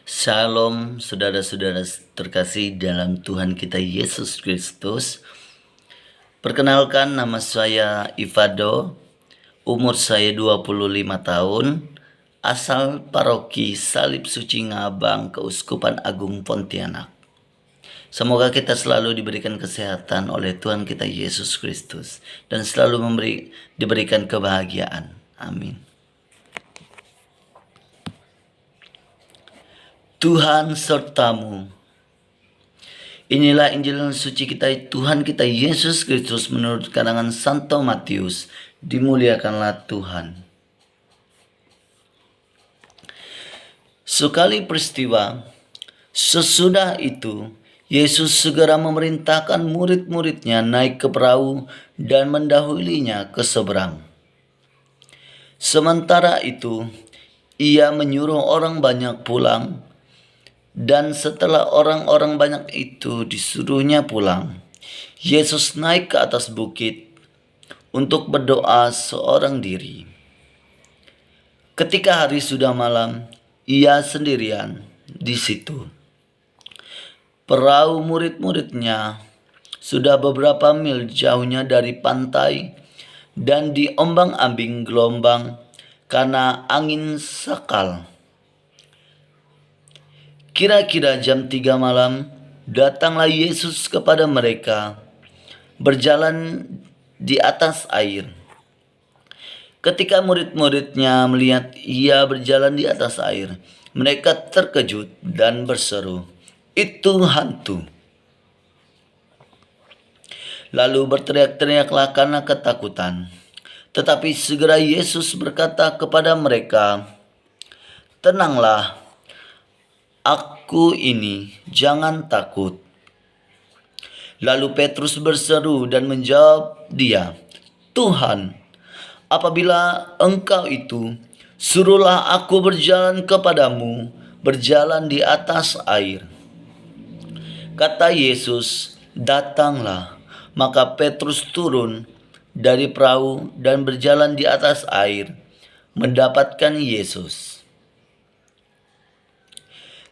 Shalom saudara-saudara terkasih dalam Tuhan kita Yesus Kristus. Perkenalkan, nama saya Ifado, umur saya 25 tahun, asal paroki Salib Suci Ngabang, Keuskupan Agung Pontianak. Semoga kita selalu diberikan kesehatan oleh Tuhan kita Yesus Kristus dan selalu diberikan kebahagiaan. Amin. Tuhan sertamu. Inilah Injil suci kita, Tuhan kita Yesus Kristus menurut karangan Santo Matius. Dimuliakanlah Tuhan. Sekali peristiwa, sesudah itu Yesus segera memerintahkan murid-muridnya naik ke perahu dan mendahulinya ke seberang. Sementara itu, ia menyuruh orang banyak pulang. Dan setelah orang-orang banyak itu disuruhnya pulang, Yesus naik ke atas bukit untuk berdoa seorang diri. Ketika hari sudah malam, ia sendirian di situ. Perahu murid-muridnya sudah beberapa mil jauhnya dari pantai dan diombang-ambing gelombang karena angin sakal. Kira-kira jam 3 malam, datanglah Yesus kepada mereka, berjalan di atas air. Ketika murid-muridnya melihat ia berjalan di atas air, mereka terkejut dan berseru, "Itu hantu!" Lalu berteriak-teriaklah karena ketakutan. Tetapi segera Yesus berkata kepada mereka, "Tenanglah, Aku ini, jangan takut." Lalu Petrus berseru dan menjawab dia, "Tuhan, apabila Engkau itu, suruhlah aku berjalan kepadamu, berjalan di atas air." Kata Yesus, "Datanglah." Maka Petrus turun dari perahu dan berjalan di atas air, mendapatkan Yesus.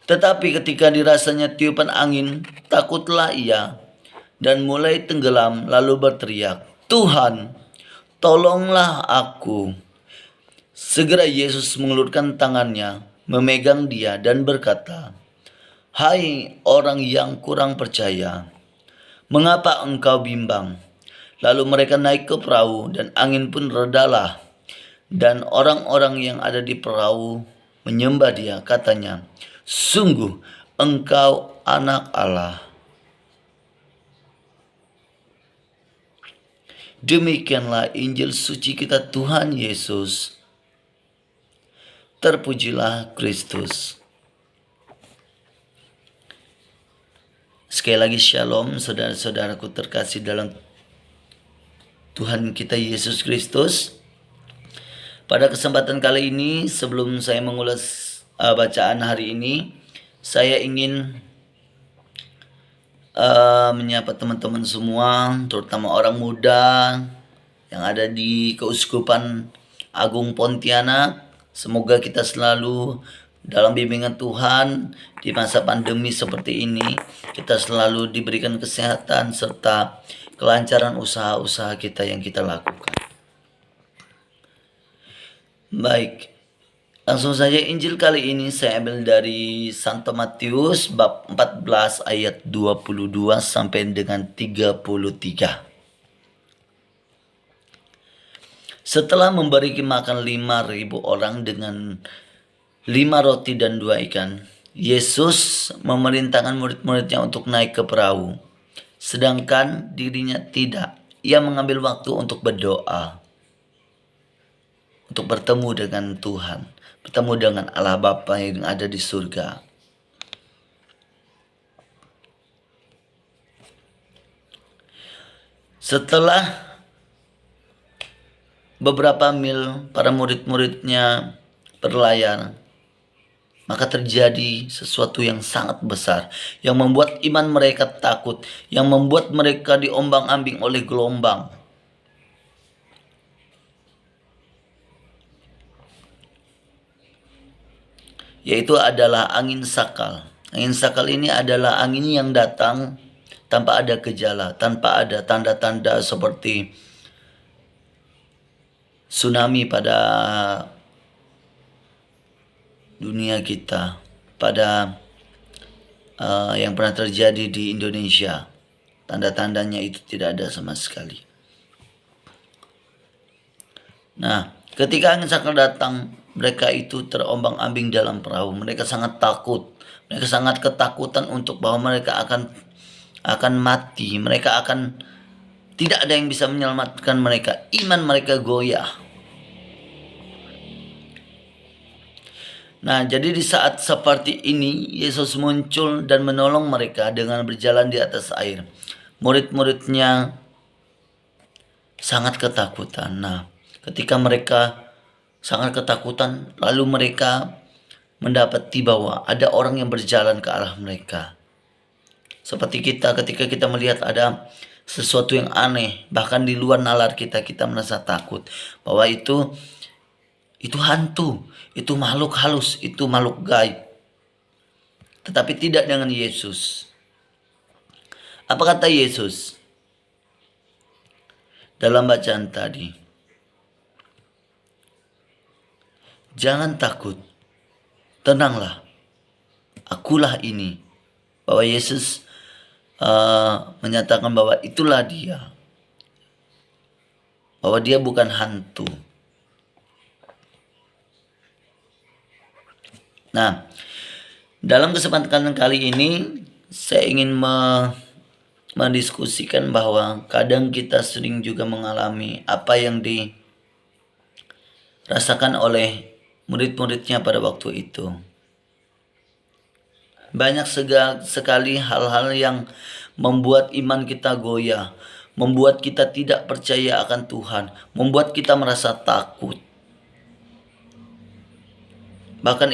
Tetapi ketika dirasanya tiupan angin, takutlah ia dan mulai tenggelam, lalu berteriak, "Tuhan, tolonglah aku." Segera Yesus mengulurkan tangannya, memegang dia dan berkata, "Hai orang yang kurang percaya, mengapa engkau bimbang?" Lalu mereka naik ke perahu dan angin pun redalah. Dan orang-orang yang ada di perahu menyembah dia, katanya, "Sungguh engkau anak Allah." Demikianlah Injil suci kita Tuhan Yesus. Terpujilah Kristus. Sekali lagi shalom saudara-saudaraku terkasih dalam Tuhan kita Yesus Kristus. Pada kesempatan kali ini, sebelum saya mengulas bacaan hari ini, saya ingin menyapa teman-teman semua, terutama orang muda yang ada di Keuskupan Agung Pontianak. Semoga kita selalu dalam bimbingan Tuhan di masa pandemi seperti ini. Kita selalu diberikan kesehatan serta kelancaran usaha-usaha kita yang kita lakukan. Baik, langsung saja Injil kali ini saya ambil dari Santo Matius bab 14 ayat 22 sampai dengan 33. Setelah memberi makan 5.000 orang dengan 5 roti dan 2 ikan, Yesus memerintahkan murid-muridnya untuk naik ke perahu, sedangkan dirinya tidak. Ia mengambil waktu untuk berdoa, untuk bertemu dengan Tuhan, bertemu dengan Allah Bapa yang ada di surga. Setelah beberapa mil para murid-muridnya berlayar, maka terjadi sesuatu yang sangat besar, yang membuat iman mereka takut, yang membuat mereka diombang-ambing oleh gelombang. yaitu adalah angin sakal. Angin sakal ini adalah angin yang datang tanpa ada gejala, tanpa ada tanda-tanda seperti tsunami pada dunia kita, pada yang pernah terjadi di Indonesia. Tanda-tandanya itu tidak ada sama sekali. Nah, ketika angin sakal datang, mereka itu terombang-ambing dalam perahu. Mereka sangat takut. Mereka sangat ketakutan untuk bahwa mereka akan mati. Mereka akan tidak ada yang bisa menyelamatkan mereka. Iman mereka goyah. Nah, jadi di saat seperti ini, Yesus muncul dan menolong mereka dengan berjalan di atas air. Murid-muridnya sangat ketakutan. Nah, ketika mereka sangat ketakutan, lalu mereka mendapati bahwa ada orang yang berjalan ke arah mereka. Seperti kita, ketika kita melihat ada sesuatu yang aneh, bahkan di luar nalar kita merasa takut bahwa itu hantu, itu makhluk halus, itu makhluk gaib. Tetapi tidak dengan Yesus. Apa kata Yesus dalam bacaan tadi? Jangan takut, tenanglah, akulah ini. Bahwa Yesus menyatakan bahwa itulah dia. Bahwa dia bukan hantu. Nah, dalam kesempatan kali ini saya ingin mendiskusikan bahwa kadang kita sering juga mengalami apa yang dirasakan oleh murid-muridnya pada waktu itu. Banyak sekali hal-hal yang membuat iman kita goyah, membuat kita tidak percaya akan Tuhan, membuat kita merasa takut. Bahkan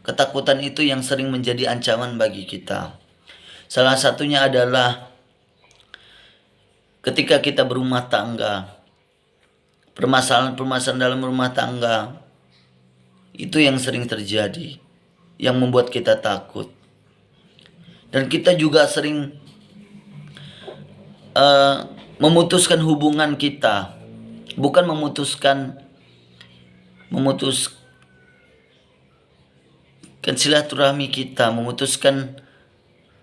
ketakutan itu yang sering menjadi ancaman bagi kita. Salah satunya adalah ketika kita berumah tangga. Permasalahan-permasalahan dalam rumah tangga itu yang sering terjadi, yang membuat kita takut. Dan kita juga sering memutuskan hubungan kita, bukan memutuskan silaturahmi kita, memutuskan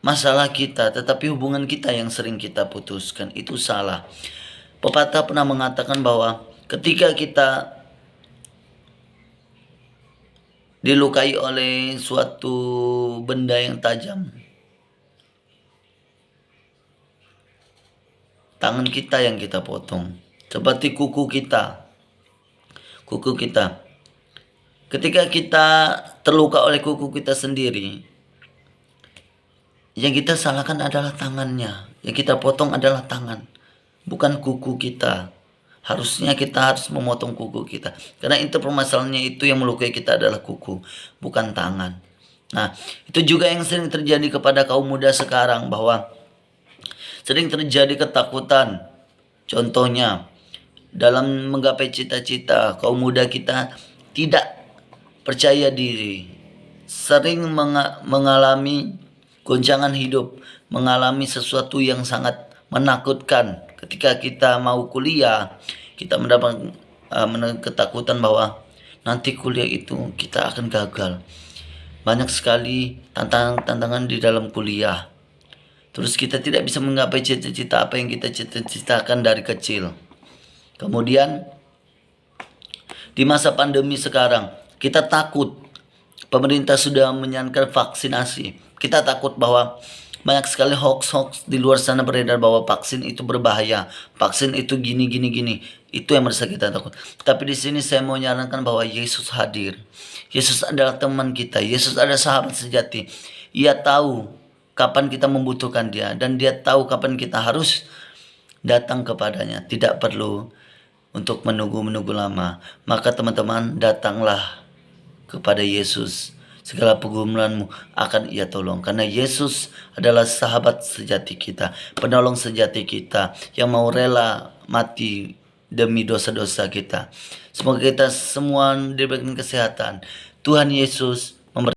masalah kita, tetapi hubungan kita yang sering kita putuskan. Itu salah. Pepatah pernah mengatakan bahwa ketika kita dilukai oleh suatu benda yang tajam, tangan kita yang kita potong. Seperti kuku kita. Ketika kita terluka oleh kuku kita sendiri, yang kita salahkan adalah tangannya. Yang kita potong adalah tangan, bukan kuku kita. Harusnya kita harus memotong kuku kita. Karena itu permasalahannya, itu yang melukai kita adalah kuku, bukan tangan. Nah, itu juga yang sering terjadi kepada kaum muda sekarang, bahwa sering terjadi ketakutan. Contohnya, dalam menggapai cita-cita, kaum muda kita tidak percaya diri, sering mengalami goncangan hidup, mengalami sesuatu yang sangat menakutkan. Ketika kita mau kuliah, kita mendapat ketakutan bahwa nanti kuliah itu kita akan gagal. Banyak sekali tantangan di dalam kuliah. Terus kita tidak bisa menggapai cita-cita apa yang kita cita-citakan dari kecil. Kemudian di masa pandemi sekarang, kita takut. Pemerintah sudah menyarankan vaksinasi. Kita takut bahwa banyak sekali hoax di luar sana beredar bahwa vaksin itu berbahaya, vaksin itu gini. Itu yang merasa kita takut. Tapi di sini saya mau menyarankan bahwa Yesus hadir. Yesus adalah teman kita. Yesus adalah sahabat sejati. Ia tahu kapan kita membutuhkan dia, dan dia tahu kapan kita harus datang kepadanya. Tidak perlu untuk menunggu lama. Maka teman-teman, datanglah kepada Yesus. Segala pergumulanmu akan Ia tolong. Karena Yesus adalah sahabat sejati kita, penolong sejati kita, yang mau rela mati demi dosa-dosa kita. Semoga kita semua diberikan kesehatan, Tuhan Yesus